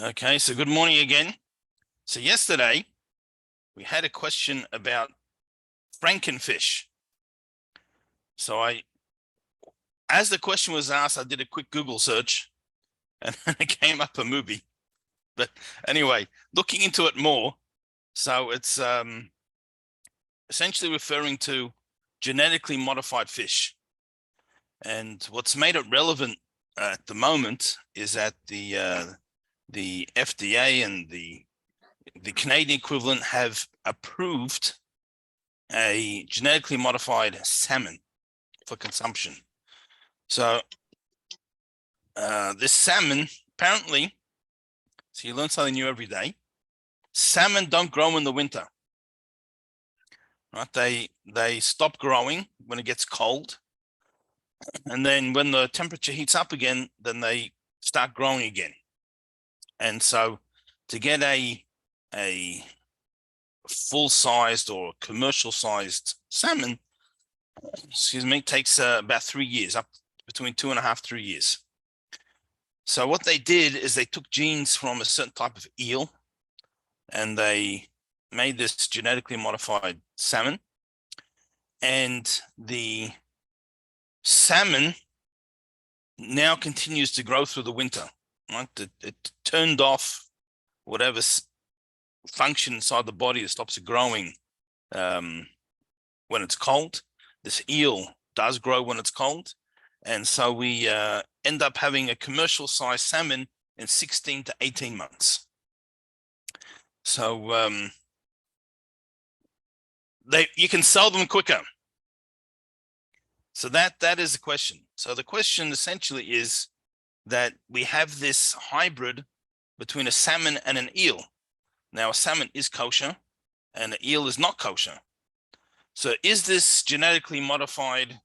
Okay, so good morning again. So yesterday we had a question about frankenfish. So as the question was asked, I did a quick Google search and it came up a movie. But anyway, looking into it more, so it's essentially referring to genetically modified fish. And what's made it relevant at the moment is that the FDA and the Canadian equivalent have approved a genetically modified salmon for consumption. So this salmon, apparently, so you learn something new every day. Salmon don't grow in the winter, right? They stop growing when it gets cold, and then when the temperature heats up again, then they start growing again. And so to get a full-sized or commercial-sized salmon, takes about 3 years, up between 2.5 to 3 years. So what they did is they took genes from a certain type of eel and they made this genetically modified salmon. And the salmon now continues to grow through the winter, right? It turned off whatever function inside the body that stops it growing when it's cold. This eel does grow when it's cold. And so we end up having a commercial size salmon in 16 to 18 months. So you can sell them quicker. So that is the question. So the question essentially is that we have this hybrid between a salmon and an eel. Now a salmon is kosher and an eel is not kosher. So is this genetically modified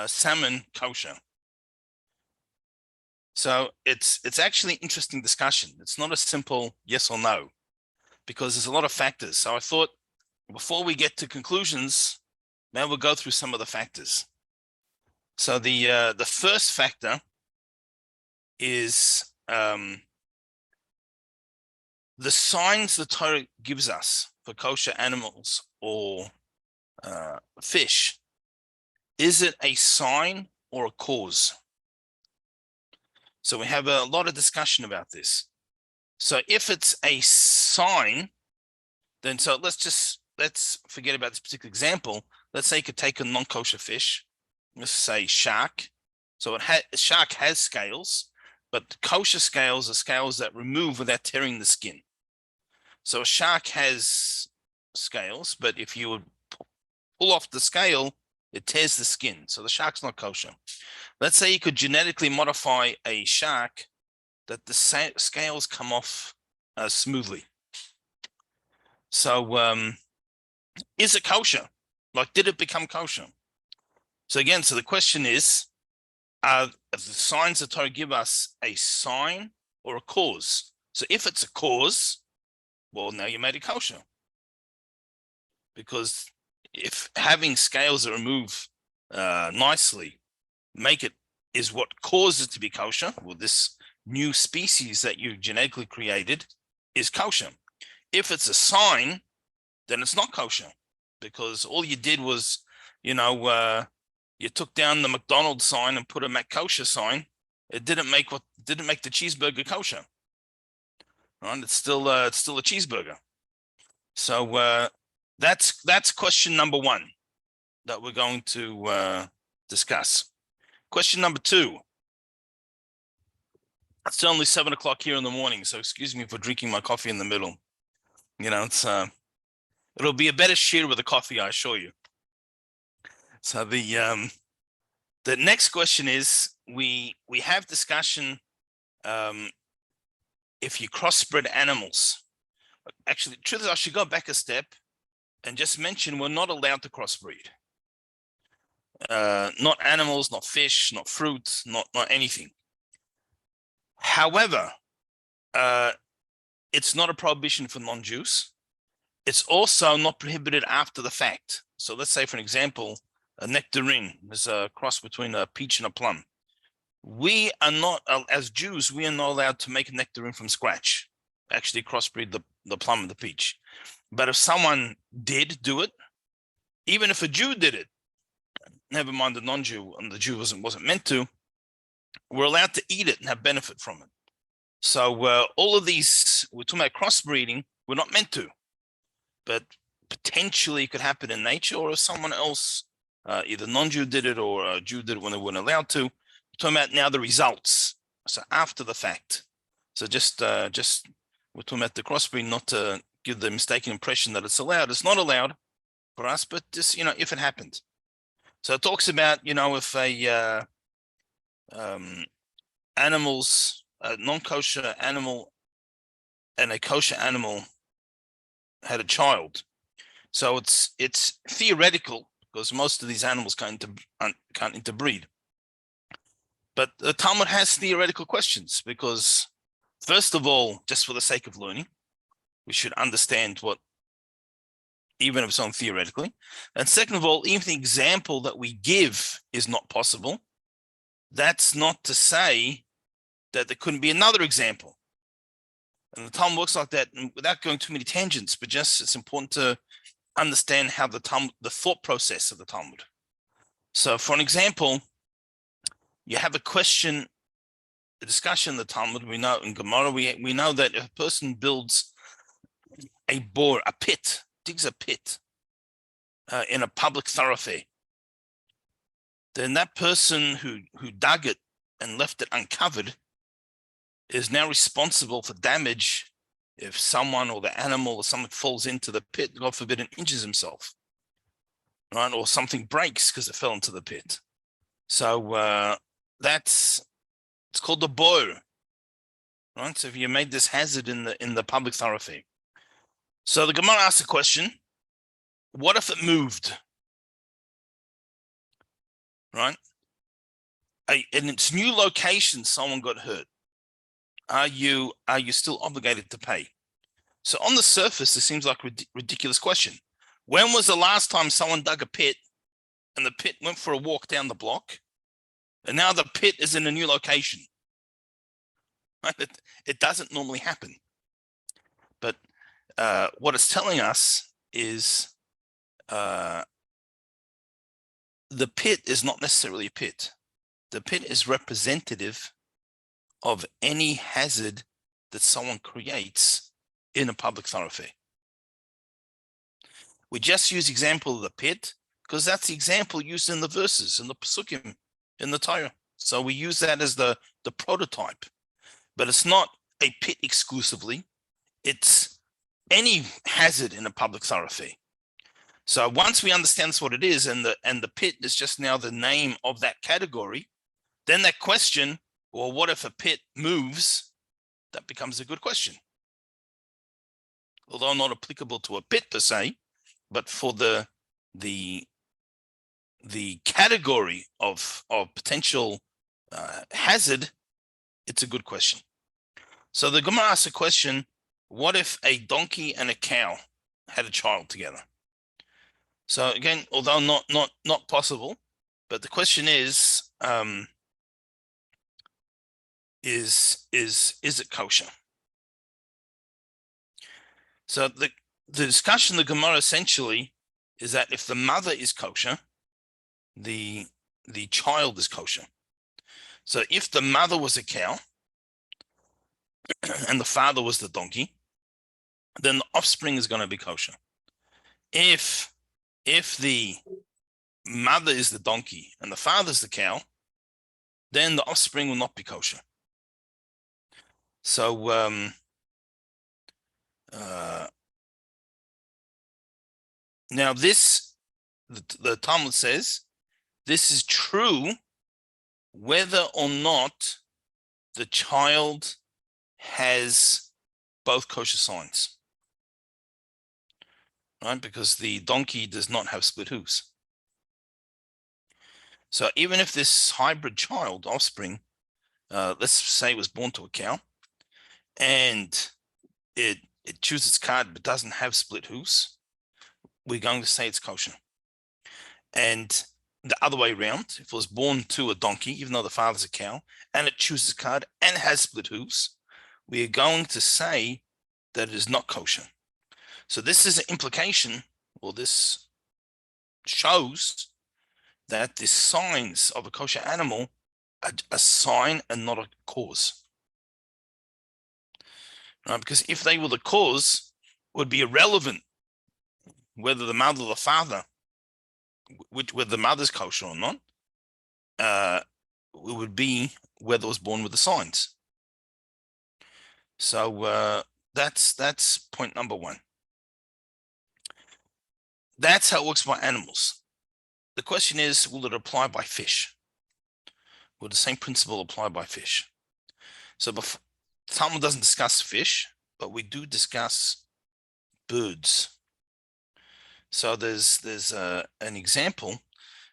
salmon kosher? So it's actually interesting discussion. It's not a simple yes or no, because there's a lot of factors. So I thought before we get to conclusions, now we'll go through some of the factors. So the first factor is the signs the Torah gives us for kosher animals or fish. Is it a sign or a cause? So we have a lot of discussion about this. So if it's a sign, then let's forget about this particular example. Let's say you could take a non-kosher fish, let's say shark. So shark has scales, but kosher scales are scales that remove without tearing the skin. So a shark has scales, but if you would pull off the scale, it tears the skin. So the shark's not kosher. Let's say you could genetically modify a shark that the scales come off smoothly. So is it kosher? Like, did it become kosher? So again, so the question is, are the signs that Torah give us a sign or a cause? So if it's a cause, well, now you made it kosher. Because if having scales that remove nicely is what causes it to be kosher, well, this new species that you genetically created is kosher. If it's a sign, then it's not kosher, because all you did was, you took down the McDonald's sign and put a McKosher sign. It didn't make the cheeseburger kosher. Right? It's still a cheeseburger. So that's question number one that we're going to discuss. Question number two. It's only 7 o'clock here in the morning, so excuse me for drinking my coffee in the middle. It'll be a better share with the coffee, I assure you. So the next question is, we have discussion if you crossbred animals. Actually, the truth is, I should go back a step and just mention we're not allowed to crossbreed. Not animals, not fish, not fruit, not anything. However, it's not a prohibition for non-Jews. It's also not prohibited after the fact. So let's say, for an example, a nectarine is a cross between a peach and a plum. We are not, as Jews, we are not allowed to make a nectarine from scratch. actually crossbreed the plum and the peach. But if someone did do it, even if a Jew did it, never mind the non-Jew, and the Jew wasn't meant to, we're allowed to eat it and have benefit from it. So all of these, we're talking about crossbreeding, we're not meant to, but potentially it could happen in nature, or if someone else, either non-Jew did it or a Jew did it when they weren't allowed to. We're talking about now the results, so after the fact. So just we're talking about the crossbreeding, not to give the mistaken impression that it's allowed. It's not allowed for us, but just, if it happened. So it talks about, if a animals, a non-kosher animal and a kosher animal had a child. So it's theoretical, because most of these animals can't interbreed. But the Talmud has theoretical questions, because first of all, just for the sake of learning, we should understand what, even if it's on theoretically. And second of all, even the example that we give is not possible. That's not to say that there couldn't be another example. And the Talmud works like that, and without going too many tangents, but just it's important to understand how the thought process of the Talmud. So for an example, you have a question, a discussion in the Talmud. We know in Gemara, we know that if a person builds a pit, digs a pit in a public thoroughfare, then that person who dug it and left it uncovered is now responsible for damage if someone or the animal or something falls into the pit, God forbid, and injures himself, right? Or something breaks because it fell into the pit. So it's called the boer, right? So if you made this hazard in the public thoroughfare. So the Gemara asks a question: what if it moved? Right? In its new location, someone got hurt. Are you still obligated to pay? So on the surface, it seems like a ridiculous question. When was the last time someone dug a pit and the pit went for a walk down the block, and now the pit is in a new location? Right? It doesn't normally happen. But what it's telling us is the pit is not necessarily a pit. The pit is representative of any hazard that someone creates in a public thoroughfare. We just use example of the pit because that's the example used in the verses, in the Pesukim, in the Torah. So we use that as the prototype. But it's not a pit exclusively. It's any hazard in a public thoroughfare. So once we understand what it is, and the pit is just now the name of that category, then that question, well, what if a pit moves? That becomes a good question. Although not applicable to a pit per se, but for the category of potential hazard, it's a good question. So the Gemara asks a question: what if a donkey and a cow had a child together? So again, although not possible, but the question is it kosher? So the discussion of the Gemara essentially is that if the mother is kosher, the child is kosher. So if the mother was a cow and the father was the donkey, then the offspring is going to be kosher. If the mother is the donkey and the father is the cow, then the offspring will not be kosher. So now this, the Talmud says, this is true whether or not the child has both kosher signs, right? Because the donkey does not have split hooves. So even if this hybrid child, offspring, let's say was born to a cow, and it chews its cud but doesn't have split hooves, we're going to say it's kosher. And the other way around, if it was born to a donkey, even though the father's a cow, and it chews its cud and has split hooves, we are going to say that it is not kosher. So this is an implication, or this shows that the signs of a kosher animal are a sign and not a cause. Right? Because if they were the cause, it would be irrelevant whether the mother or the father, whether the mother's kosher or not, it would be whether it was born with the signs. So that's point number one. That's how it works by animals. The question is, will it apply by fish? Will the same principle apply by fish? So before, Talmud doesn't discuss fish, but we do discuss birds. So there's an example,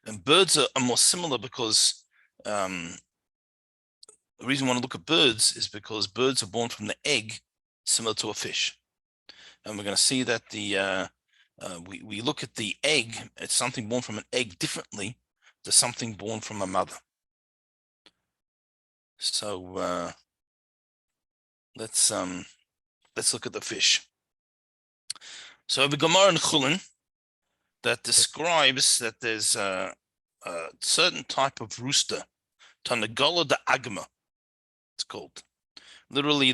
and birds are more similar because the reason we want to look at birds is because birds are born from the egg, similar to a fish. And we're going to see that we look at the egg, it's something born from an egg differently to something born from a mother. So let's look at the fish. So I have a Gemara in Chulin that describes that there's a certain type of rooster, Tanagola de Agma, it's called. Literally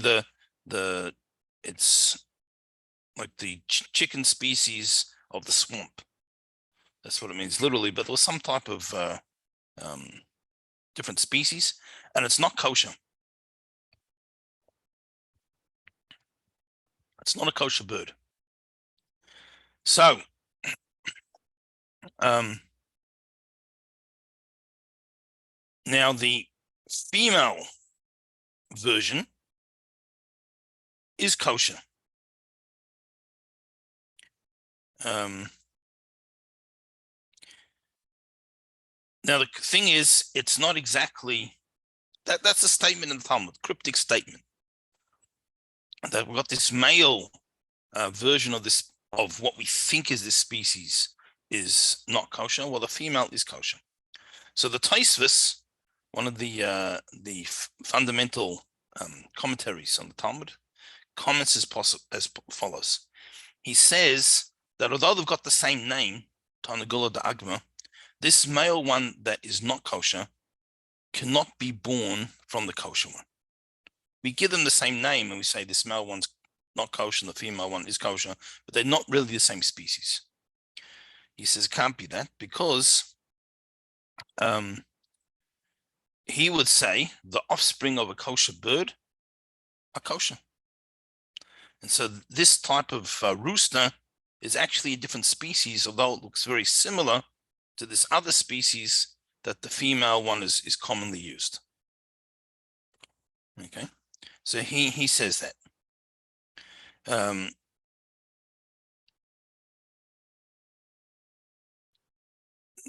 it's like the chicken species of the swamp. That's what it means literally, but there was some type of different species, and it's not kosher. It's not a kosher bird. So now the female version is kosher. Now the thing is, it's not exactly that's a statement in the Talmud, cryptic statement, that we've got this male version of what we think is this species is not kosher, while the female is kosher. So the Tosfos, one of the fundamental commentaries on the Talmud, comments as follows. He says that although they've got the same name, Tanagula de Agma, this male one that is not kosher cannot be born from the kosher one. We give them the same name and we say this male one's not kosher and the female one is kosher, but they're not really the same species. He says it can't be that because he would say the offspring of a kosher bird are kosher. And so this type of rooster is actually a different species, although it looks very similar to this other species that the female one is commonly used. Okay, so he says that.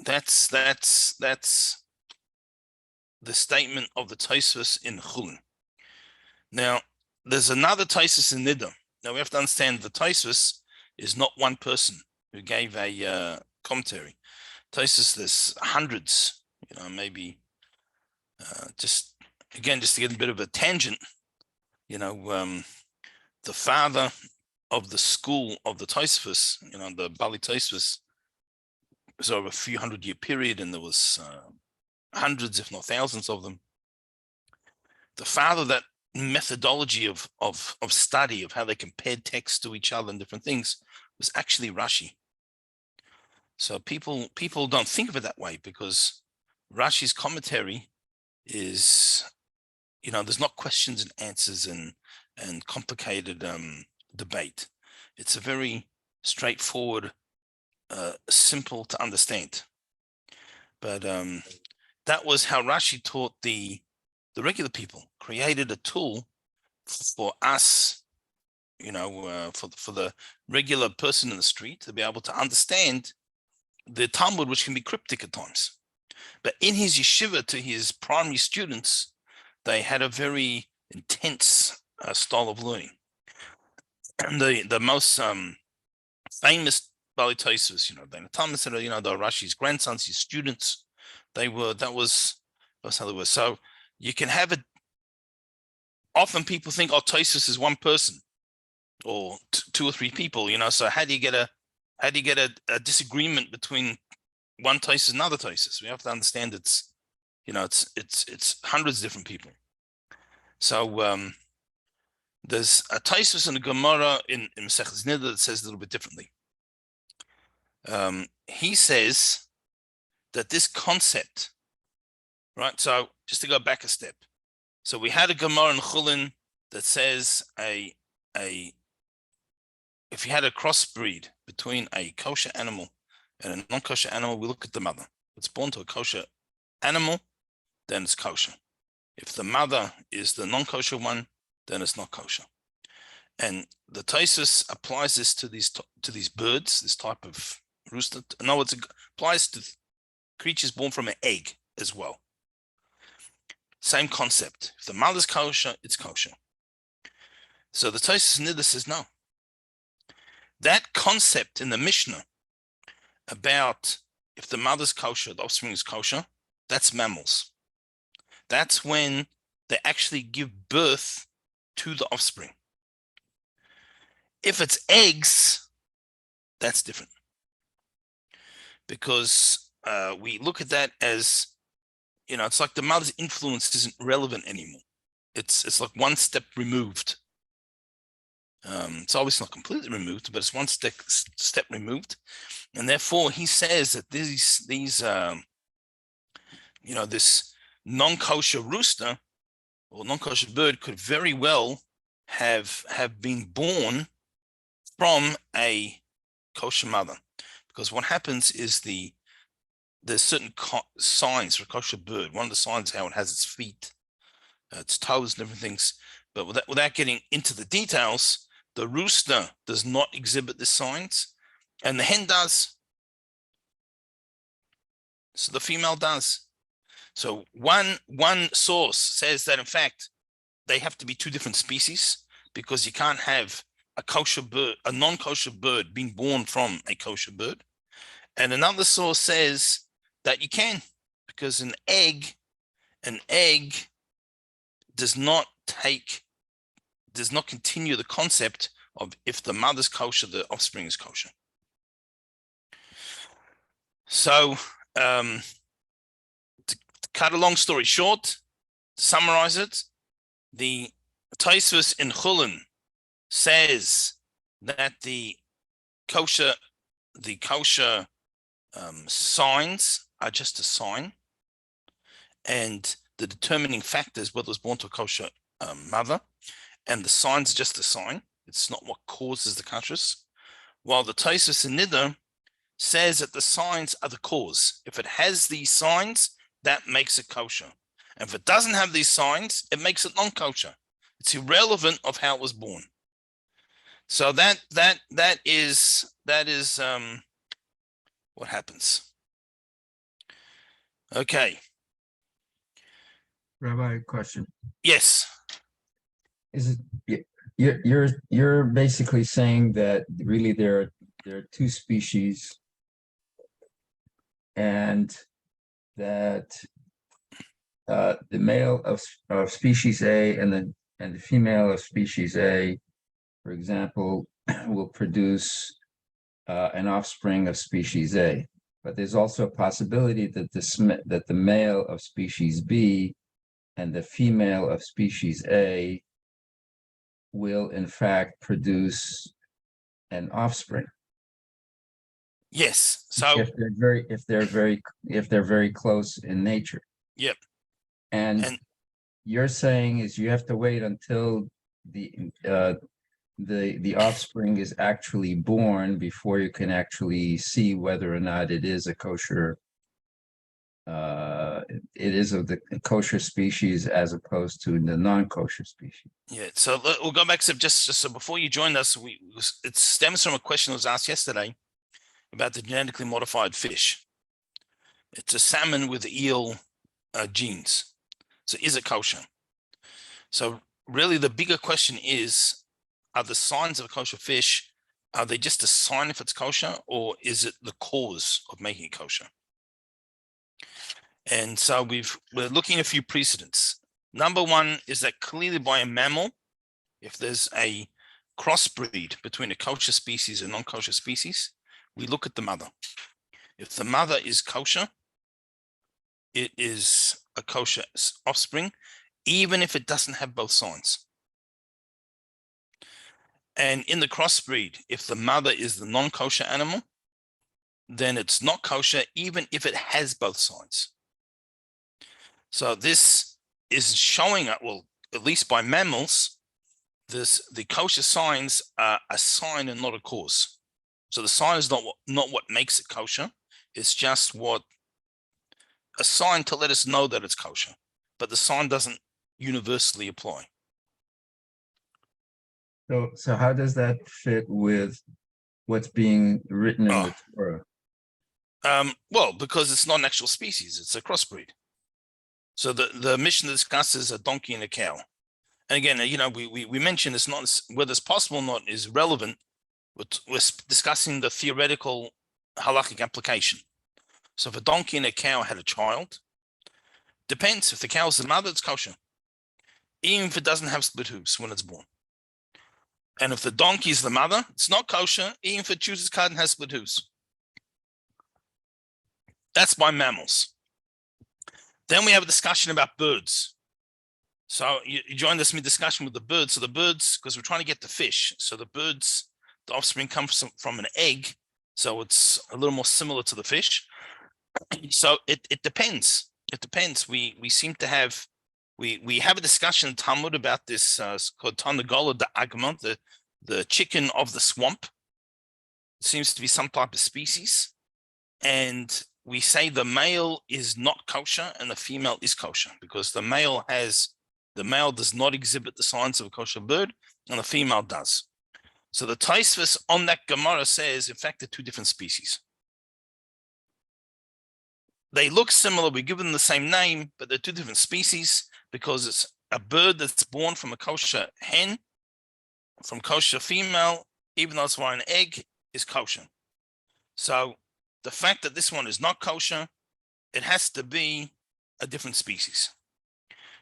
That's the statement of the Tosfos in Chulin. Now, there's another Tosfos in Niddah. Now we have to understand the Tosfos is not one person who gave a commentary. Tosfos, there's hundreds, maybe just to get a bit of a tangent, the father of the school of the Tosfos, the Bali Tosfos, was over a few 100-year period, and there was hundreds, if not thousands of them. The father, that methodology of study of how they compared texts to each other and different things, was actually Rashi. So people don't think of it that way because Rashi's commentary is, there's not questions and answers and complicated debate. It's a very straightforward, simple to understand. But that was how Rashi taught the regular people, created a tool for us, for the regular person in the street to be able to understand the Talmud, which can be cryptic at times. But in his yeshiva to his primary students, they had a very intense style of learning. And the most famous Bali Tosfos, the Talmud said, the Rashi's grandsons, his students, that was how they were. So you can have it. Often people think, Tosfos is one person. or two or three people, so how do you get a disagreement between one Taisus and another Taisus? We have to understand it's hundreds of different people. So there's a Taisus in the Gemara in Maseches Nida that says a little bit differently. He says that this concept, right? So just to go back a step, so we had a Gemara in Chulin that says if you had a crossbreed between a kosher animal and a non-kosher animal, we look at the mother. If it's born to a kosher animal, then it's kosher. If the mother is the non-kosher one, then it's not kosher. And the Taisus applies this to these birds, this type of rooster. No, it applies to creatures born from an egg as well. Same concept. If the mother's kosher, it's kosher. So the Taisus Nida says no. That concept in the Mishnah about if the mother's kosher, the offspring is kosher, that's mammals. That's when they actually give birth to the offspring. If it's eggs, that's different. Because we look at that as, it's like the mother's influence isn't relevant anymore. It's like one step removed. It's obviously not completely removed, but it's one step removed. And therefore, he says that this non-kosher rooster or non-kosher bird could very well have been born from a kosher mother, because what happens is there's certain signs for a kosher bird. One of the signs is how it has its feet, its toes, and different things. But without getting into the details, the rooster does not exhibit the signs, and the hen does. So the female does. So one source says that in fact they have to be two different species, because you can't have a kosher bird, a non-kosher bird being born from a kosher bird. And another source says that you can, because an egg does not continue the concept of if the mother's kosher, the offspring is kosher. So to cut a long story short, to summarize it, the Tosfos in Chulin says that the kosher signs are just a sign, and the determining factor is whether it's born to a kosher mother, and the signs are just a sign. It's not what causes the kashrus. While the Tosfos in Nida says that the signs are the cause. If it has these signs, that makes it kosher. And if it doesn't have these signs, it makes it non-kosher. It's irrelevant of how it was born. So that is what happens. Okay. Rabbi, question. Yes. Is it you're basically saying that really there are two species, and that the male of species A and the female of species A, for example, will produce an offspring of species A. But there's also a possibility that the male of species B and the female of species A will in fact produce an offspring. Yes. So if they're very close in nature. Yep. And you're saying is you have to wait until the offspring is actually born before you can actually see whether or not it is a kosher. It is of the kosher species as opposed to the non-kosher species. Yeah, so we'll go back to just so before you joined us, it stems from a question that was asked yesterday about the genetically modified fish. It's a salmon with eel genes. So is it kosher? So really the bigger question is, are the signs of a kosher fish, are they just a sign if it's kosher, or is it the cause of making it kosher? And so we're looking at a few precedents. Number one is that clearly by a mammal, if there's a crossbreed between a kosher species and non-kosher species, we look at the mother. If the mother is kosher, it is a kosher offspring, even if it doesn't have both signs. And in the crossbreed, if the mother is the non-kosher animal, then it's not kosher, even if it has both signs. So this is showing, well, at least by mammals, the kosher signs are a sign and not a cause. So the sign is not what makes it kosher. It's just a sign to let us know that it's kosher, but the sign doesn't universally apply. So how does that fit with what's being written in the Torah? Well, because it's not an actual species, it's a crossbreed. So the mission discusses a donkey and a cow. And again, we mentioned it's not whether it's possible or not is relevant. We're discussing the theoretical halachic application. So if a donkey and a cow had a child, depends. If the cow is the mother, it's kosher, even if it doesn't have split hooves when it's born. And if the donkey is the mother, it's not kosher, even if it chooses cud and has split hooves. That's by mammals. Then we have a discussion about birds. So you joined us in discussion with the birds. So the birds, because we're trying to get the fish. So the birds, the offspring comes from an egg. So it's a little more similar to the fish. So it depends. It depends. We seem to have, we have a discussion in Talmud about this called Tarnagola the Agma, the chicken of the swamp. It seems to be some type of species. And we say the male is not kosher and the female is kosher because the male does not exhibit the signs of a kosher bird and the female does. So the Tosfos on that Gemara says, in fact, they're two different species. They look similar. We give them the same name, but they're two different species because it's a bird that's born from a kosher hen, from kosher female, even though it's from an egg, is kosher. So the fact that this one is not kosher, it has to be a different species,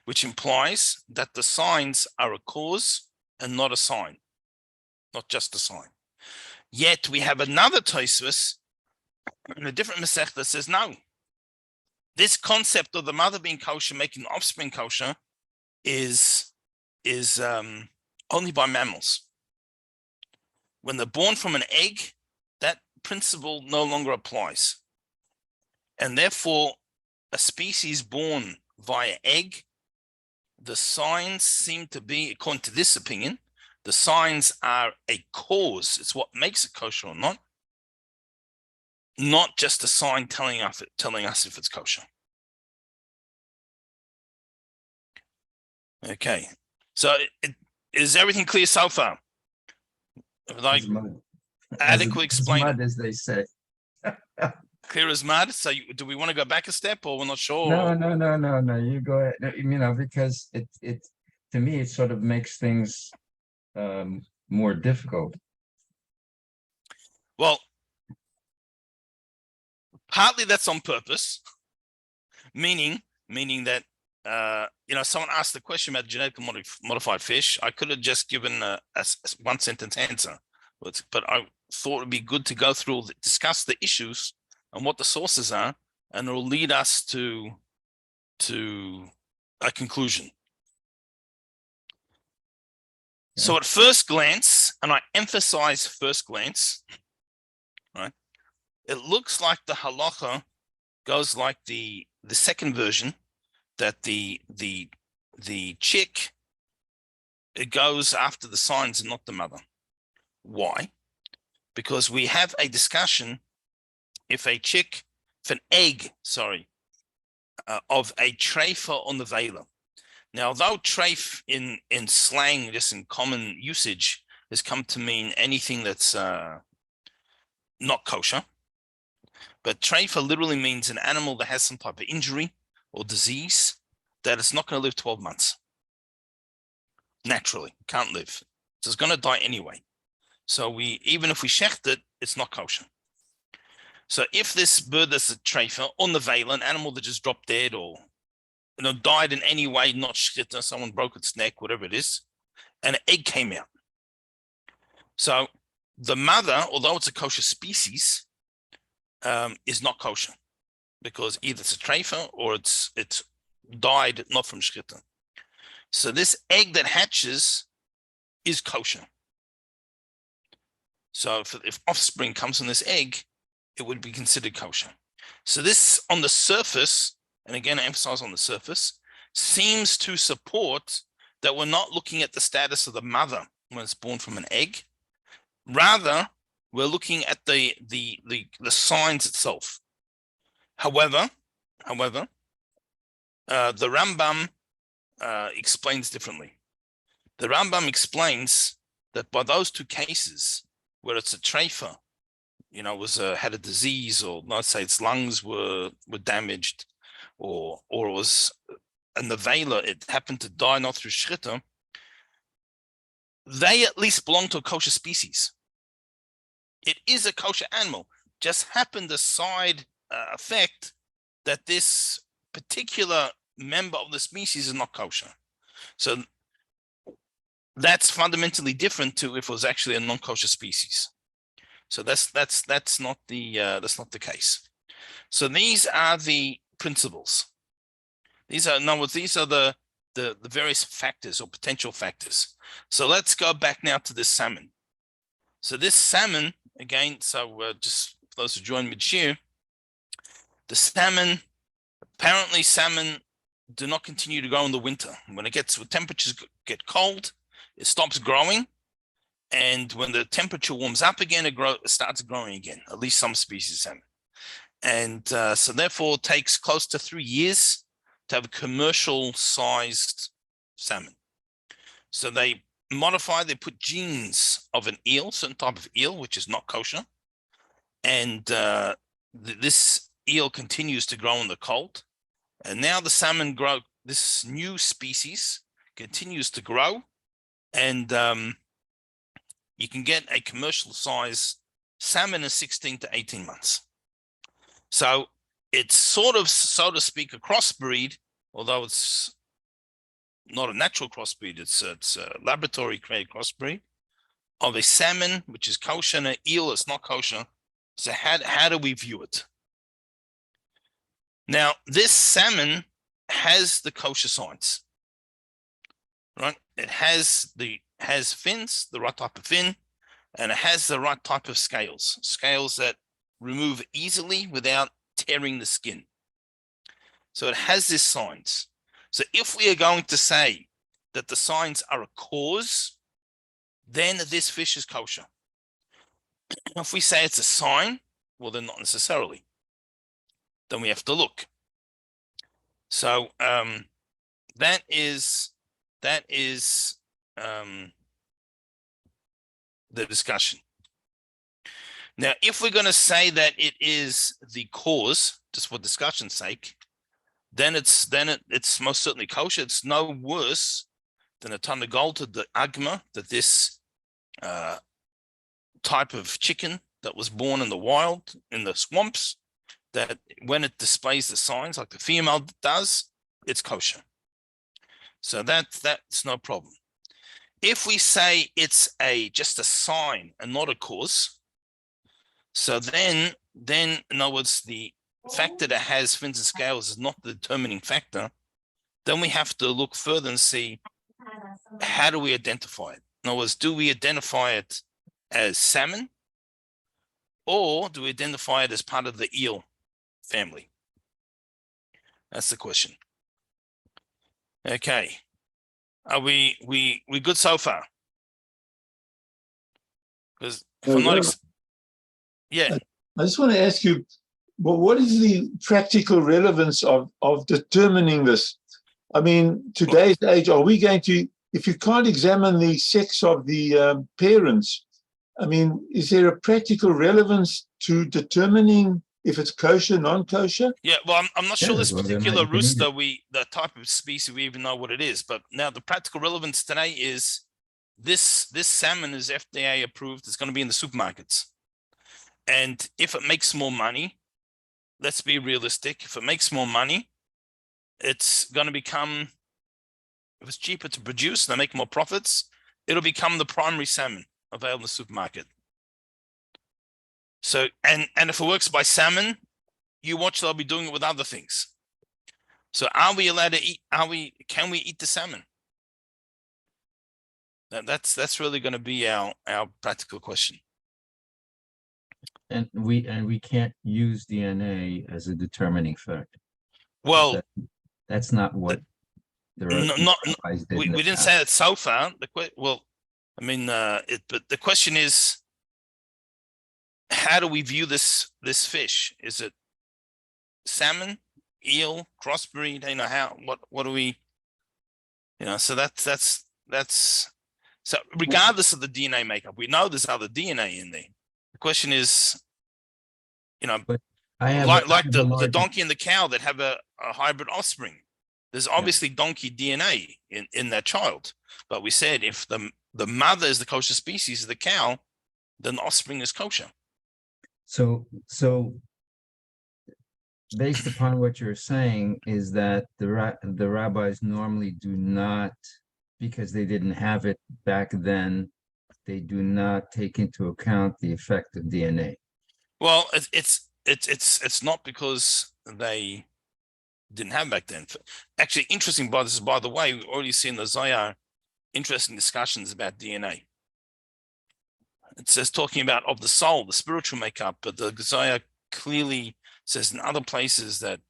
which implies that the signs are a cause and not a sign, not just a sign. Yet we have another Tosfos in a different Masech that says, no, this concept of the mother being kosher, making the offspring kosher, is only by mammals. When they're born from an egg, that principle no longer applies. And therefore, a species born via egg, the signs seem to be, according to this opinion, the signs are a cause. It's what makes it kosher or not just a sign telling us if it's kosher. Okay, so is everything clear so far? Like adequately explained, mud, as they say. Clear as mud. So do we want to go back a step, or we're not sure? No. You go ahead. No, because it to me it sort of makes things more difficult. Well, partly that's on purpose, meaning that someone asked the question about genetically modified fish. I could have just given a one sentence answer, but I thought it'd be good to go through, discuss the issues and what the sources are, and it will lead us to a conclusion. Yeah. So at first glance, and I emphasize first glance, right? It looks like the halacha goes like the second version, that the chick, it goes after the signs and not the mother. Why? Because we have a discussion if an egg, of a treifa on the vela. Now, although treif in slang, just in common usage, has come to mean anything that's not kosher, but treifa literally means an animal that has some type of injury or disease that it's not going to live 12 months. Naturally, can't live. So it's going to die anyway. So even if we shecht it, it's not kosher. So if this bird that's a treifa on the vela, an animal that just dropped dead or died in any way, not shchita, someone broke its neck, whatever it is, and an egg came out. So the mother, although it's a kosher species, is not kosher because either it's a treifa or it's died not from shchita. So this egg that hatches is kosher. So if offspring comes from this egg, it would be considered kosher. So this on the surface, and again I emphasize on the surface, seems to support that we're not looking at the status of the mother when it's born from an egg. Rather, we're looking at the signs itself. However, the Rambam explains differently. The Rambam explains that by those two cases, where it's a treifa, had a disease, or let's say its lungs were damaged, or it was a nevela, it happened to die not through shchita, they at least belong to a kosher species. It is a kosher animal. Just happened a side effect that this particular member of the species is not kosher. So that's fundamentally different to if it was actually a non-kosher species. So that's not the case. So these are the principles. These are the various factors or potential factors. So let's go back now to this salmon. So this salmon, again, just for those who join mid-shir, the salmon do not continue to grow in the winter. When temperatures get cold, it stops growing. And when the temperature warms up again, it starts growing again, at least some species of salmon. And so therefore it takes close to 3 years to have a commercial sized salmon. So they put genes of an eel, certain type of eel, which is not kosher. And this eel continues to grow in the cold. And now the salmon this new species continues to grow. And you can get a commercial size salmon in 16 to 18 months. So it's sort of, so to speak, a crossbreed, although it's not a natural crossbreed. It's a laboratory created crossbreed of a salmon, which is kosher, and an eel that's not kosher. So how do we view it? Now, this salmon has the kosher signs, right? It has fins, the right type of fin, and it has the right type of scales that remove easily without tearing the skin. So it has these signs. So if we are going to say that the signs are a cause, then this fish is kosher. If we say it's a sign, well, then not necessarily. Then we have to look. So that is the discussion. Now, if we're going to say that it is the cause, just for discussion's sake, then it's most certainly kosher. It's no worse than a ton of gold to the agma, that this type of chicken that was born in the wild, in the swamps, that when it displays the signs like the female does, it's kosher. So that's no problem. If we say it's just a sign and not a cause, so then in other words, the fact that it has fins and scales is not the determining factor, then we have to look further and see, how do we identify it? In other words, do we identify it as salmon, or do we identify it as part of the eel family? That's the question. Okay. Are we good so far? Because if I'm not, yeah. I just want to ask you, well, what is the practical relevance of determining this? I mean, today's age, are we going to, if you can't examine the sex of the parents, I mean, is there a practical relevance to determining if it's kosher, non-kosher? Yeah, well, I'm not sure this well, then particular you can eat rooster, it. the type of species, we even know what it is. But now the practical relevance today is this salmon is FDA approved. It's going to be in the supermarkets. And if it makes more money, let's be realistic. If it makes more money, it's going to become, if it's cheaper to produce, they make more profits, it'll become the primary salmon. available in the supermarket. So, and if it works by salmon, you watch they'll be doing it with other things. So are we allowed to eat, can we eat the salmon? That's really going to be our practical question. And we can't use DNA as a determining factor. Well, That's not what the rabbis did we in the didn't past. say that so far. But the question is, how do we view this fish? Is it salmon, eel, crossbreed? What do we, so that's so regardless of the DNA makeup, we know there's other DNA in there. The question is, But I have like the donkey and the cow that have a hybrid offspring. There's obviously donkey DNA in that child. But we said if the mother is the kosher species of the cow, then the offspring is kosher. So based upon what you're saying is that the rabbis normally do not, because they didn't have it back then, they do not take into account the effect of DNA. Well, it's not because they didn't have back then. Actually, interesting by the way, we've already seen the Zohar interesting discussions about DNA. It says talking about of the soul, the spiritual makeup, but the Zohar clearly says in other places that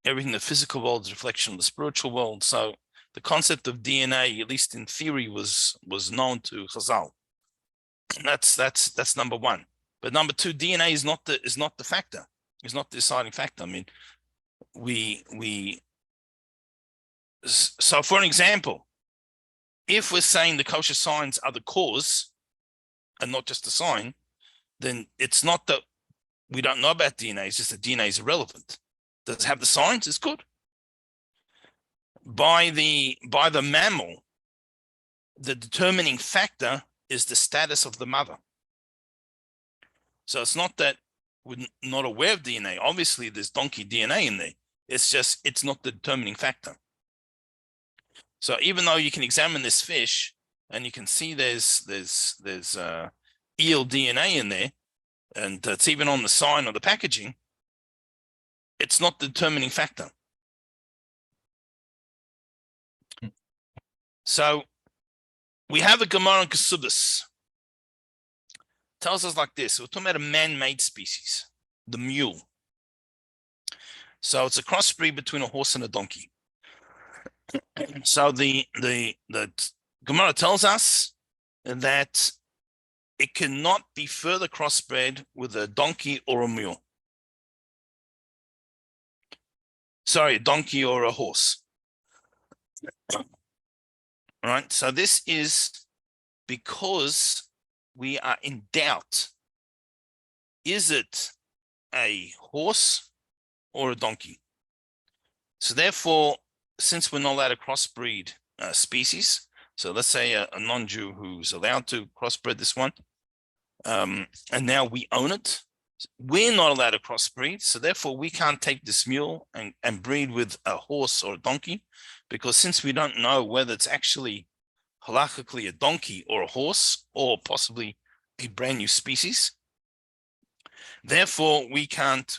everything in the physical world is a reflection of the spiritual world. So the concept of DNA, at least in theory, was known to Chazal. That's number one. But number two, DNA is not the factor. It's not the deciding factor. I mean, so for an example, if we're saying the kosher signs are the cause and not just the sign, then it's not that we don't know about DNA, it's just that DNA is irrelevant. Does it have the signs? It's good. By the mammal, the determining factor is the status of the mother. So it's not that we're not aware of DNA. Obviously, there's donkey DNA in there. It's just, it's not the determining factor. So even though you can examine this fish and you can see there's eel DNA in there, and it's even on the sign or the packaging, it's not the determining factor. So we have a Gemara in Kesubos. Tells us like this. We're talking about a man-made species, the mule. So it's a crossbreed between a horse and a donkey. So the Gemara tells us that it cannot be further crossbred with a donkey or a mule. Sorry, a donkey or a horse. All right, so this is because we are in doubt. Is it a horse or a donkey? So therefore, since we're not allowed to crossbreed species, so let's say a non-Jew who's allowed to crossbreed this one, and now we own it, we're not allowed to crossbreed, so therefore we can't take this mule and breed with a horse or a donkey, because since we don't know whether it's actually halachically a donkey or a horse, or possibly a brand new species, therefore we can't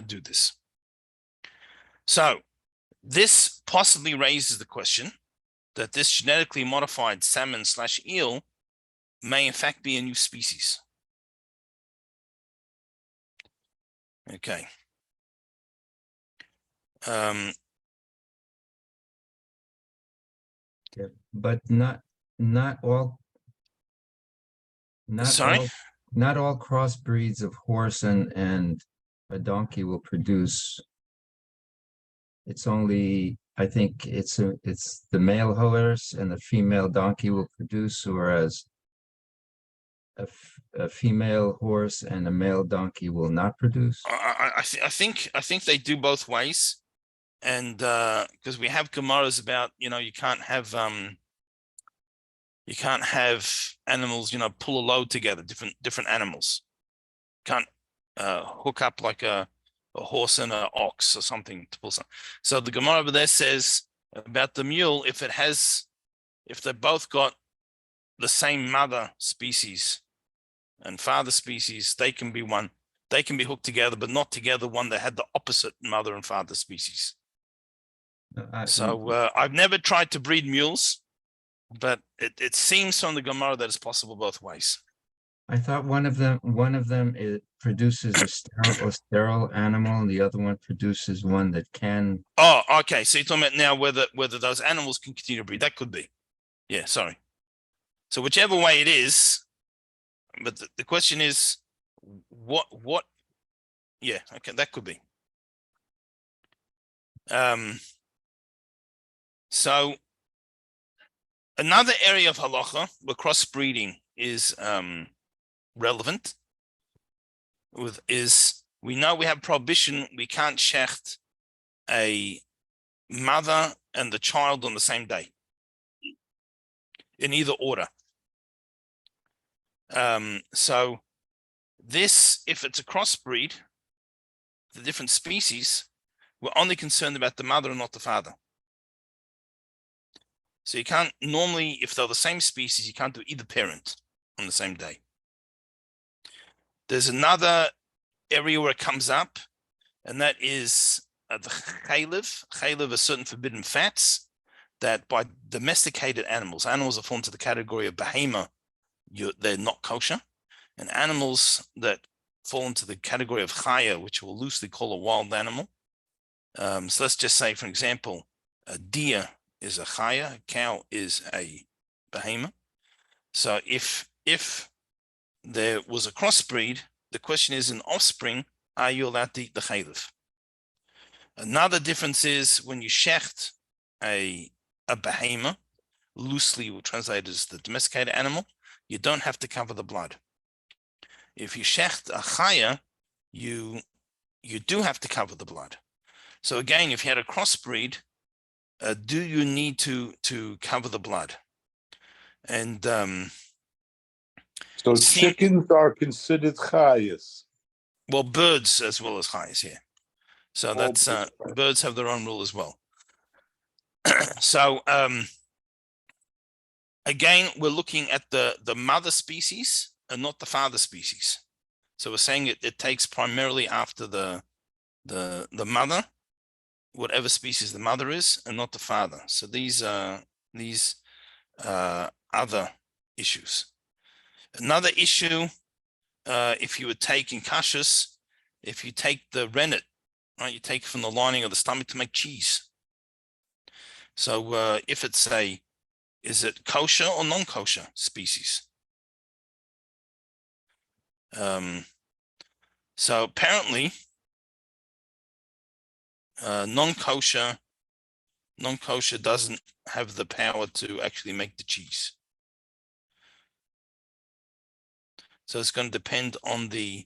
do this. So this possibly raises the question that this genetically modified salmon/eel may in fact be a new species. Okay. Yeah, but not all. Sorry? Not all crossbreeds of horse and a donkey will produce. It's only, I think it's the male horse and the female donkey will produce, whereas a female horse and a male donkey will not produce. I think they do both ways, and because we have Gemaras about you can't have animals pull a load together, different animals can't hook up like a horse and an ox or something to pull something. So the Gemara over there says about the mule, if they both got the same mother species and father species, they can be one. They can be hooked together, but not together one that had the opposite mother and father species. So I've never tried to breed mules, but it seems from the Gemara that it's possible both ways. I thought one of them it produces a sterile animal, and the other one produces one that can. Oh, okay. So you're talking about now whether those animals can continue to breed. That could be. Yeah, sorry. So whichever way it is, but the question is, what? Yeah, okay, that could be. So another area of halacha where crossbreeding is relevant is we know we have prohibition. We can't shecht a mother and the child on the same day in either order. So this, if it's a crossbreed, the different species, we're only concerned about the mother and not the father. So you can't normally, if they're the same species, you can't do either parent on the same day. There's another area where it comes up, and that is the chaylev. Chaylev are certain forbidden fats that by domesticated animals that fall into the category of behemoth, they're not kosher, and animals that fall into the category of chaya, which we'll loosely call a wild animal. So let's just say, for example, a deer is a chaya, a cow is a behemoth. So if there was a crossbreed, the question is, in offspring, are you allowed to eat the chaylev? Another difference is when you shecht a behemoth, loosely we translate as the domesticated animal, you don't have to cover the blood. If you shecht a chaya, you do have to cover the blood. So again, if you had a crossbreed, do you need to cover the blood? And so chickens are considered chayas. Well, birds as well as chayas, yeah. So that's birds have their own rule as well. So again, we're looking at the mother species and not the father species. So we're saying it takes primarily after the mother, whatever species the mother is, and not the father. So these other issues. Another issue, if you would take in kashrus, if you take the rennet, right, you take from the lining of the stomach to make cheese. So if it's is it kosher or non-kosher species? So apparently, non-kosher doesn't have the power to actually make the cheese. So it's going to depend on the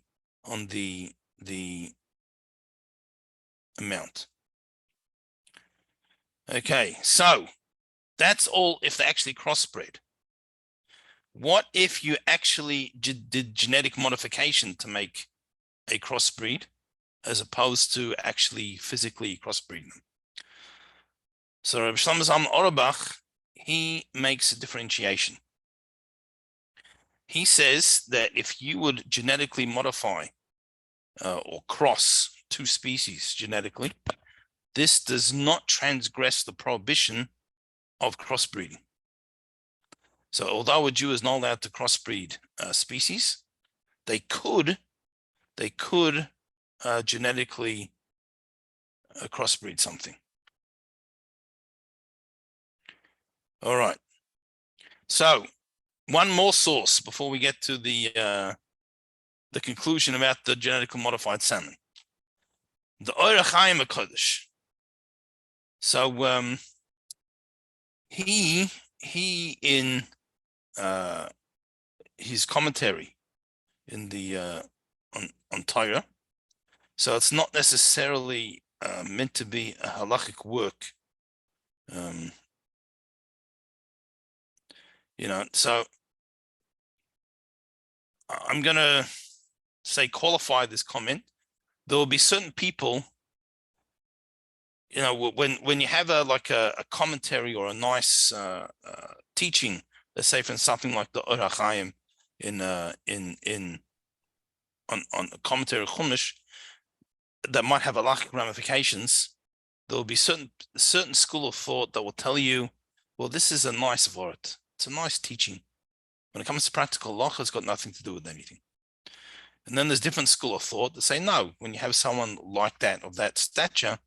amount. Okay, so that's all if they actually crossbred. What if you actually did genetic modification to make a crossbreed as opposed to actually physically crossbreeding them? So Rabbi Shlomo Zalman Auerbach, he makes a differentiation. He says that if you would genetically modify or cross two species genetically, this does not transgress the prohibition of crossbreeding. So although a Jew is not allowed to crossbreed species, they could genetically crossbreed something. All right. So one more source before we get to the conclusion about the genetically modified salmon. The Ohr HaChaim HaKodesh. So he in his commentary in the on Torah, so it's not necessarily meant to be a halachic work. So I'm gonna qualify this comment. There will be certain people, when you have a commentary or a nice teaching let's say from something like the Or HaChaim on a commentary of Chumash that might have halachic ramifications, there will be certain school of thought that will tell you, well, this is a nice word. It's a nice teaching. When it comes to practical halacha, it's got nothing to do with anything. And then there's different school of thought that say, no, when you have someone like that, of that stature,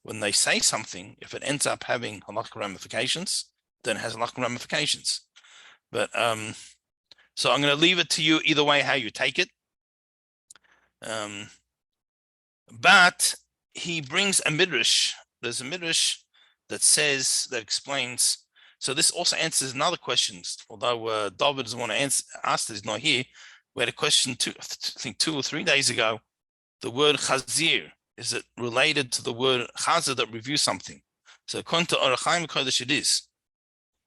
when they say something, if it ends up having halachic ramifications, then it has halachic ramifications. But so I'm going to leave it to you either way how you take it. But he brings a midrash. There's a midrash that explains. So this also answers another question. Although David doesn't want to ask this, he's not here. We had a question I think 2 or 3 days ago. The word chazir, is it related to the word chazir that reviews something? So according to Or HaChaim Kodesh, it is.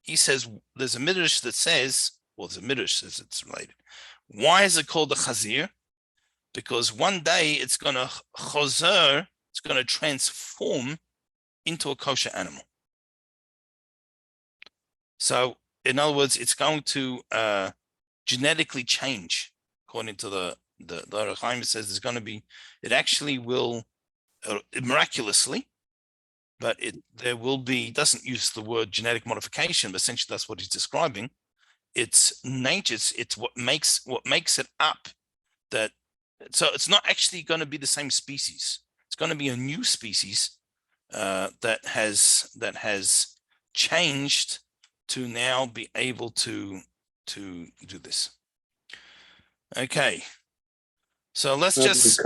He says there's a midrash that says, well, there's a midrash that says it's related. Why is it called the chazir? Because one day it's going to chozer, it's going to transform into a kosher animal. So, in other words, it's going to genetically change, according to the Or HaChaim. It says there's going to be, it actually will miraculously, but there will be. Doesn't use the word genetic modification, but essentially that's what he's describing. It's nature. It's what makes it up. That so it's not actually going to be the same species. It's going to be a new species that has changed to now be able to do this. Okay, so let's just.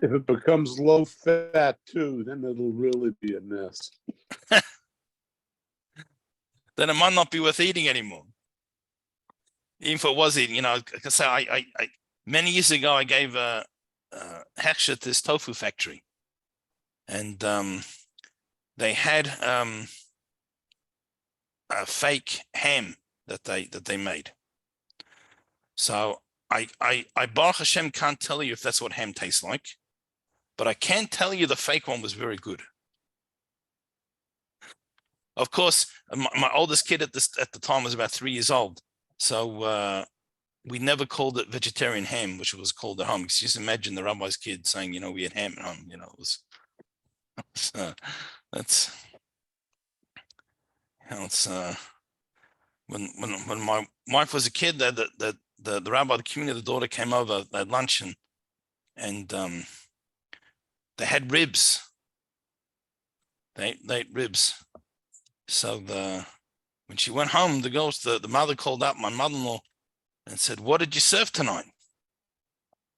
If it becomes low fat too, then it'll really be a mess. Then it might not be worth eating anymore. Even if it was eating, I can say I many years ago I gave a hechsher to this tofu factory, and they had a fake ham that they made. So I Baruch Hashem can't tell you if that's what ham tastes like, but I can tell you the fake one was very good. Of course, my oldest kid at the time was about 3 years old, so we never called it vegetarian ham, which was called at home. Just imagine the rabbi's kid saying, we had ham at home. It was that's it's when my wife was a kid, the rabbi, the community, the daughter came over at lunch and they had ribs. They ate ribs. So when she went home, the mother called up my mother-in-law and said, "What did you serve tonight?"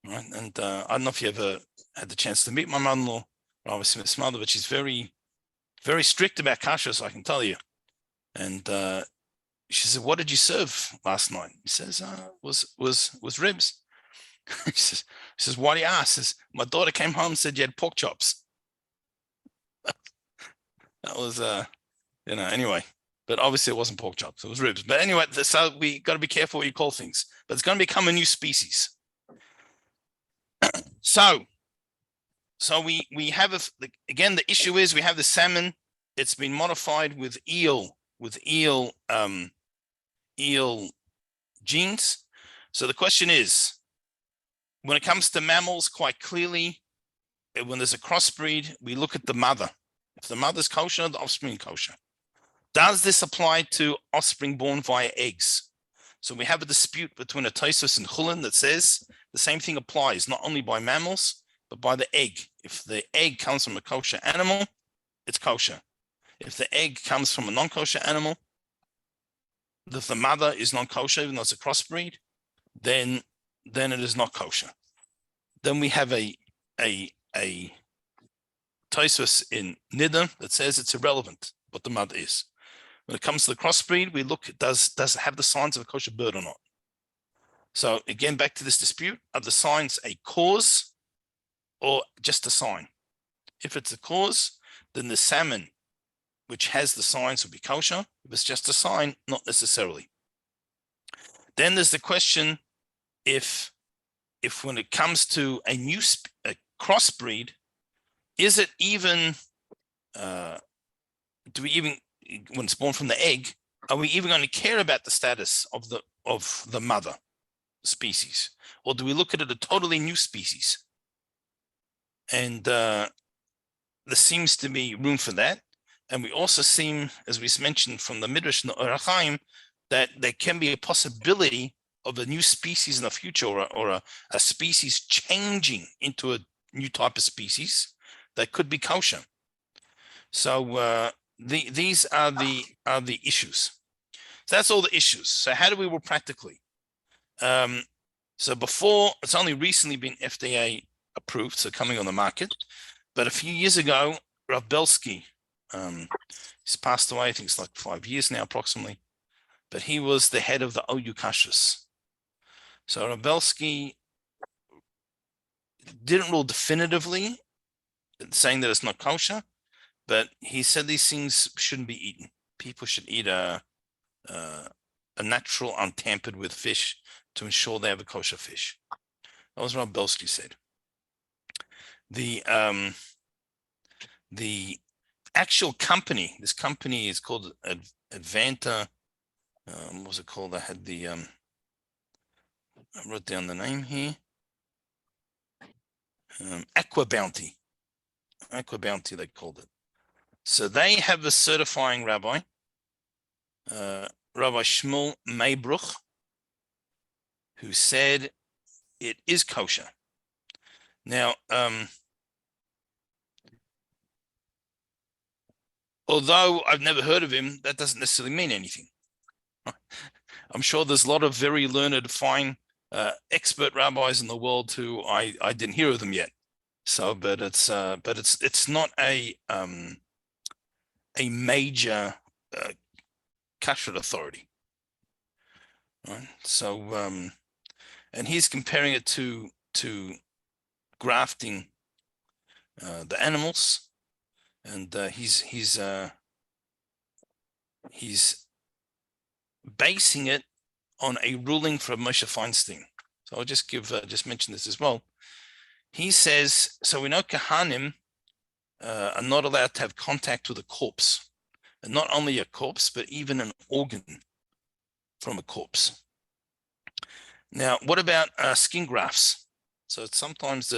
Right, and I don't know if you ever had the chance to meet my mother-in-law, Rabbi Smith's mother, but she's very, very strict about kosher, so I can tell you. And she said, "What did you serve last night?" He says, "Was ribs." She says, "Why do you ask?" He says, "My daughter came home and said you had pork chops." That was anyway. But obviously it wasn't pork chops, it was ribs. But anyway, so we got to be careful what you call things. But it's going to become a new species. So we have again, the issue is we have the salmon. It's been modified with eel genes. So the question is, when it comes to mammals, quite clearly, when there's a crossbreed, we look at the mother. If the mother's kosher, the offspring kosher. Does this apply to offspring born via eggs? So we have a dispute between a Tosfos and Chulin that says the same thing applies, not only by mammals, but by the egg. If the egg comes from a kosher animal, it's kosher. If the egg comes from a non-kosher animal, if the mother is non-kosher, even though it's a crossbreed, then it is not kosher. Then we have a Tosfos in Niddah that says it's irrelevant what the mother is. When it comes to the crossbreed, we look, does it have the signs of a kosher bird or not? So again, back to this dispute, are the signs a cause or just a sign? If it's a cause, then the salmon, which has the signs, will be kosher. If it's just a sign, not necessarily. Then there's the question, if when it comes to a crossbreed, is it even, do we even, when it's born from the egg, are we even going to care about the status of the mother species, or do we look at it a totally new species? And there seems to be room for that. And we also seem, as we mentioned from the Midrash and the Orach Chaim, that there can be a possibility of a new species in the future, or a species changing into a new type of species that could be kosher. So these are the issues. So that's all the issues. So how do we work practically? So before, it's only recently been FDA approved, so coming on the market. But a few years ago, Rav Belsky, he's passed away, I think it's like 5 years now approximately, but he was the head of the OU Kashrus. So Rav Belsky didn't rule definitively, saying that it's not kosher, but he said these things shouldn't be eaten. People should eat a natural, untampered with fish to ensure they have a kosher fish. That was what Belsky said. The actual company, this company is called Advanta. What was it called? I had the I wrote down the name here. Aqua Bounty, they called it. So they have a certifying rabbi, Rabbi Shmuel Maybruch, who said it is kosher. Now, although I've never heard of him, that doesn't necessarily mean anything. I'm sure there's a lot of very learned, fine, expert rabbis in the world who I didn't hear of them yet. So, but it's not a major kashrut authority, right? So, and he's comparing it to grafting the animals, and he's basing it on a ruling from Moshe Feinstein. So I'll just just mention this as well. He says, so we know Kahanim are not allowed to have contact with a corpse, and not only a corpse, but even an organ from a corpse. Now, what about skin grafts? So it's sometimes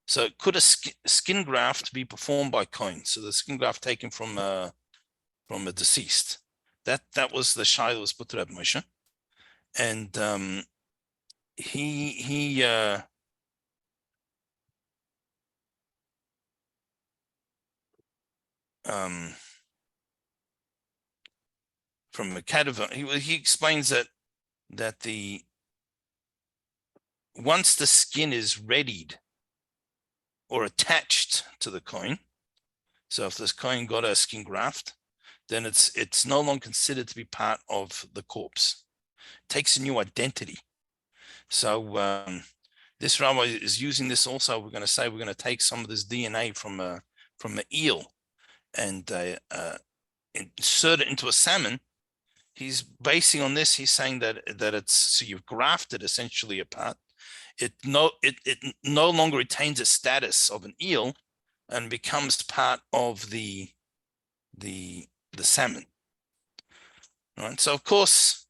so could a skin graft be performed by Kohen? So the skin graft taken from a deceased. That was the shai that was put to Rabbi Moshe, and he from a cadaver, he explains that the once the skin is readied or attached to the coin, so if this coin got a skin graft, then it's no longer considered to be part of the corpse. It takes a new identity. So this rabbi is using this also. We're going to take some of this DNA from an eel and insert it into a salmon. He's basing on this. He's saying that it's, so you've grafted essentially a part. It no longer retains a status of an eel and becomes part of the salmon. Right. So of course,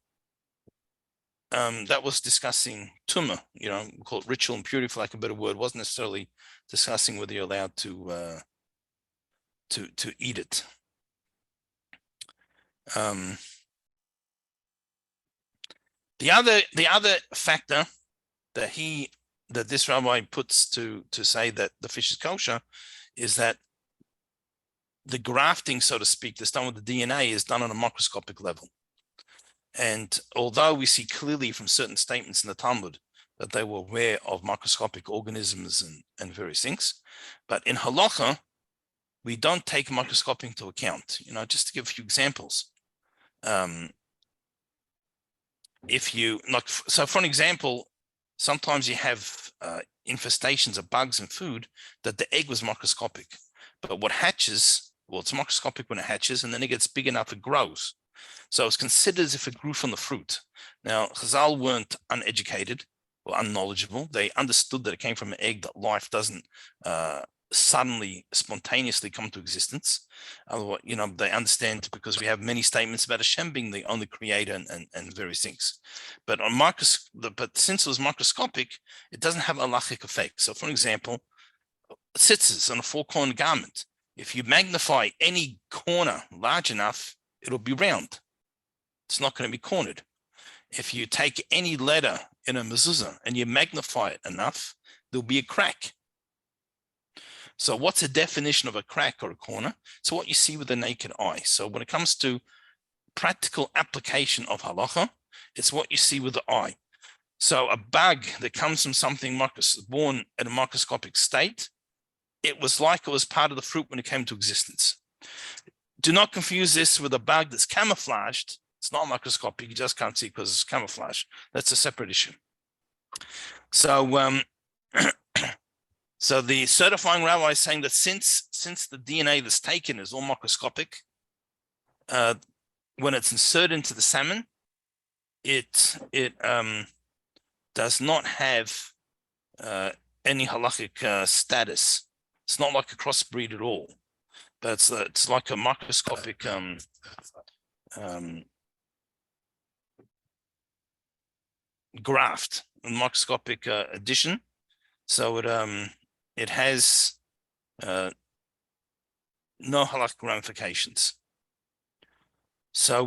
that was discussing tumah. We call it ritual impurity for lack of a better word. Wasn't necessarily discussing whether you're allowed to eat it. The other factor that this rabbi puts to say that the fish is kosher is that the grafting, so to speak, that's done with the DNA is done on a microscopic level. And although we see clearly from certain statements in the Talmud that they were aware of microscopic organisms and various things, but in halacha, we don't take microscopy into account. Just to give a few examples. So for an example, sometimes you have infestations of bugs in food that the egg was microscopic, but what hatches, well, it's microscopic when it hatches, and then it gets big enough, it grows. So it's considered as if it grew from the fruit. Now, Chazal weren't uneducated or unknowledgeable. They understood that it came from an egg, that life doesn't suddenly, spontaneously come to existence. They understand because we have many statements about Hashem being the only creator and various things. But since it was microscopic, it doesn't have a halachic effect. So, for example, tzitzis on a four-cornered garment. If you magnify any corner large enough, it'll be round. It's not going to be cornered. If you take any letter in a mezuzah and you magnify it enough, there'll be a crack. So what's the definition of a crack or a corner? So what you see with the naked eye. So when it comes to practical application of halacha, it's what you see with the eye. So a bug that comes from something born in a microscopic state, it was part of the fruit when it came to existence. Do not confuse this with a bug that's camouflaged. It's not microscopic. You just can't see because it's camouflage. That's a separate issue. So, so the certifying rabbi is saying that since the DNA that's taken is all microscopic, when it's inserted into the salmon, it does not have any halachic status. It's not like a crossbreed at all, but it's like a microscopic graft, a microscopic addition. So it has no halachic ramifications. So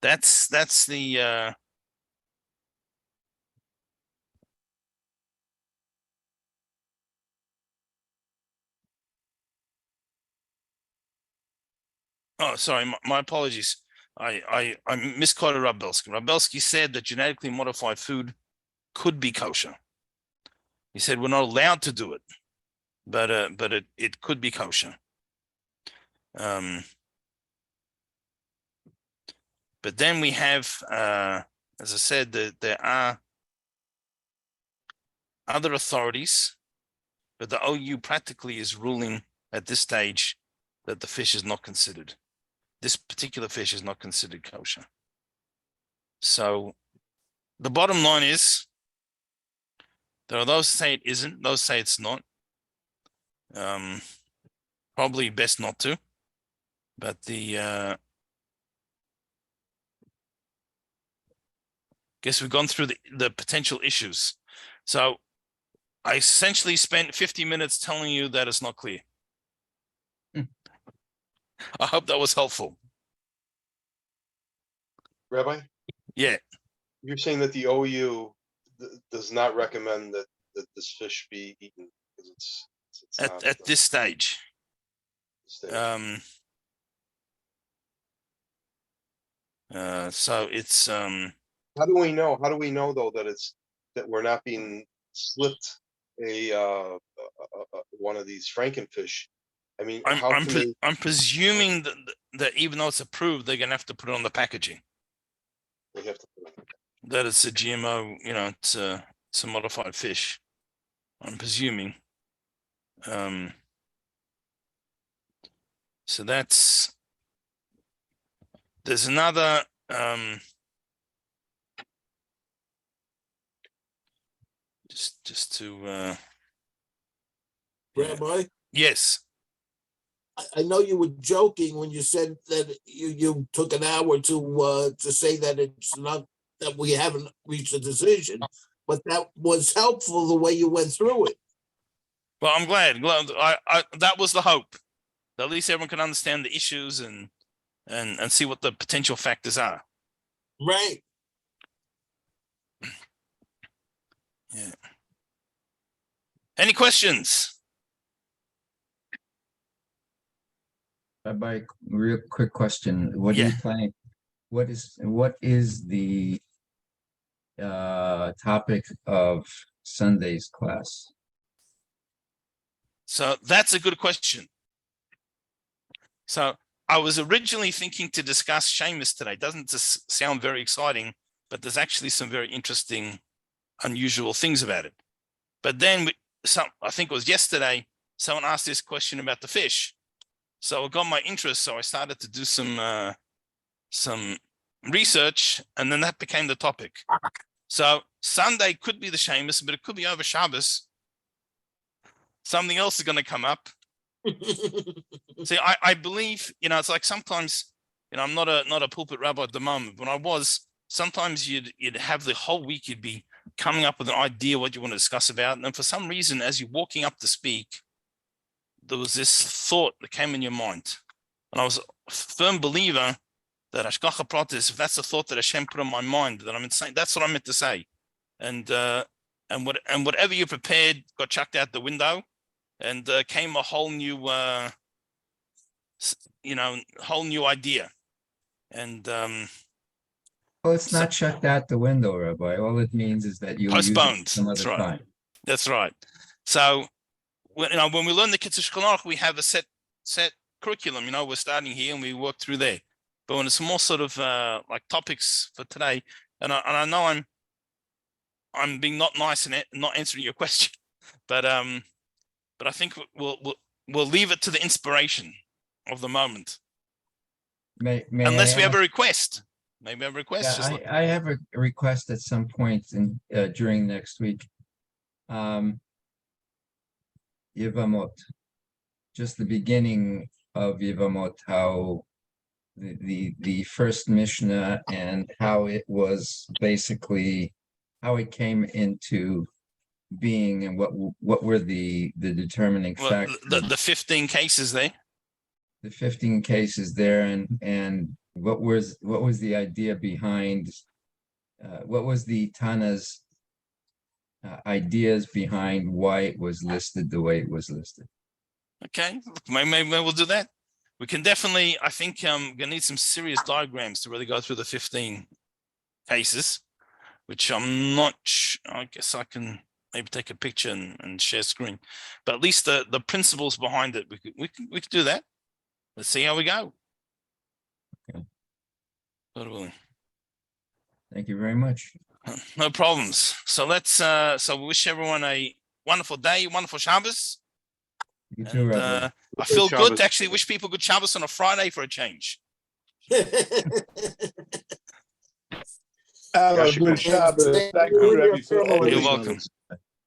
that's the oh, sorry, my apologies. I misquoted Rabbi Belsky. Rabbi Belsky said that genetically modified food could be kosher. He said we're not allowed to do it, but it could be kosher. But then we have, as I said, there are other authorities, but the OU practically is ruling at this stage that the fish is not considered. This particular fish is not considered kosher. So the bottom line is, there are those who say it isn't, those say it's not. Probably best not to. But guess we've gone through the potential issues. So I essentially spent 50 minutes telling you that it's not clear. I hope that was helpful. Rabbi? Yeah. You're saying that the OU does not recommend that this fish be eaten because it's at this stage. So it's how do we know though that we're not being slipped a one of these Frankenfish? I mean, I'm presuming that even though it's approved, they're gonna have to put it on the packaging. They have to put it. That it's a GMO, it's a modified fish. I'm presuming. So there's another just to Rabbi? Yes. I know you were joking when you said that you took an hour to say that it's not that we haven't reached a decision, but that was helpful the way you went through it. Well, I'm glad. That was the hope. That at least everyone can understand the issues and see what the potential factors are. Right. Yeah. Any questions? Rabbi, real quick question. What are you planning? What is the topic of Sunday's class? So that's a good question. So I was originally thinking to discuss Sheamus today. Doesn't just sound very exciting, but there's actually some very interesting, unusual things about it. But then I think it was yesterday, someone asked this question about the fish. So it got my interest. So I started to do some research, and then that became the topic. So Sunday could be the Sheamus, but it could be over Shabbos. Something else is going to come up. See, I believe, it's like sometimes, I'm not a pulpit rabbi at the moment. When I was, sometimes you'd have the whole week, you'd be coming up with an idea what you want to discuss about. And then for some reason, as you're walking up to speak, there was this thought that came in your mind. And I was a firm believer that Hashgacha Pratis, if that's the thought that Hashem put in my mind, that I'm saying, that's what I meant to say. And whatever you prepared got chucked out the window, and came a whole new, whole new idea. And Well, it's not chucked out the window, Rabbi. All it means is that you postponed. some That's other right. time. That's right. So when we learn the Kitzur Shulchan Aruch, we have a set curriculum. We're starting here and we work through there. But when it's more sort of like topics for today, and I know I'm being not nice and not answering your question, but I think we'll leave it to the inspiration of the moment. May Unless I we have a ask- request. Maybe have a request. Yeah, I have a request at some point during next week. Yevamot, just the beginning of Yevamot, how the first Mishnah and how it was basically, how it came into being, and what were the determining factors. The 15 cases there. The 15 cases there, and what was the idea behind, what was the Tana's ideas behind why it was listed the way it was listed? Okay, maybe we'll do that. We can definitely, I think we're gonna need some serious diagrams to really go through the 15 cases, which I'm not I guess I can maybe take a picture and share screen, but at least the principles behind it, we could do that. Let's see how we go. Okay. God willing. Thank you very much. No problems. So let's we wish everyone a wonderful day, wonderful Shabbos. You too, And Rabbi. I feel good Shabbos. to actually wish people good Shabbos on a Friday for a change. Have a good Shabbos. Thank you, Rabbi. You're welcome.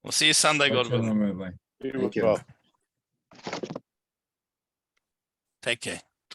We'll see you Sunday, God willing. Rabbi. You Thank as well. Take care.